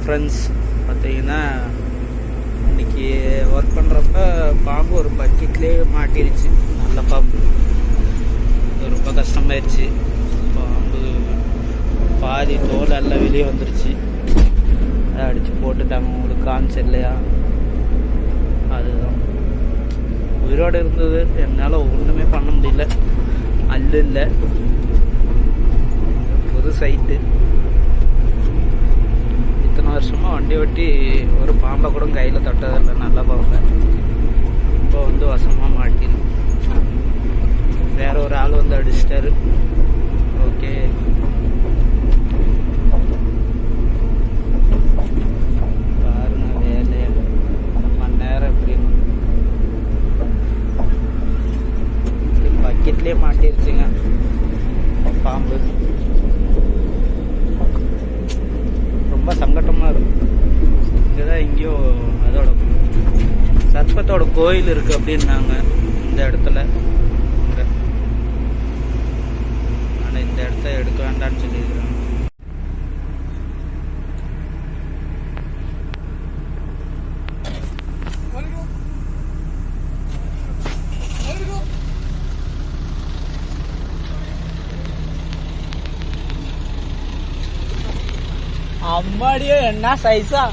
Friends, பார்த்தீங்கன்னா இன்றைக்கி work பண்ணுறப்ப பாம்பு ஒரு பக்கெட்லேயே மாட்டிருச்சு. நல்ல பாம்பு, ரொம்ப கஷ்டமாயிருச்சு. பாம்பு பாதி தோல் எல்லாம் வெளியே வந்துருச்சு. அதை அடித்து போட்டுட்டாங்க. உங்களுக்கு காமிச்சு இல்லையா? அதுதான் உயிரோடு இருந்தது. என்னால் ஒன்றுமே பண்ண முடியல. அல்லு இல்லை, புது சைட்டு. இத்தனை வருஷமாக வண்டி ஓட்டி ஒரு பாம்பை கூட கையில் தொட்டதில்லை. நல்ல பாம்பை இப்போ வசமாக மாட்டினு வேற ஒரு ஆள் அடிச்சிட்டாரு. ஓகே, பாருங்க வேலையை 1 மணி நேரம் எப்படின்னு பக்கெட்லேயே மாட்டிருச்சுங்க பாம்பு. ரொம்ப சங்கட்டமாக இருக்கும். இங்கே தான் எங்கேயோ அதோட சர்ப்பத்தோட கோயில் இருக்குது அப்படின்னாங்க இந்த இடத்துல. ஆனால் இந்த இடத்த எடுக்க வேண்டாம்னு சொல்லியிருக்கிறாங்க. அம்மாடியோ, என்ன சைஸா!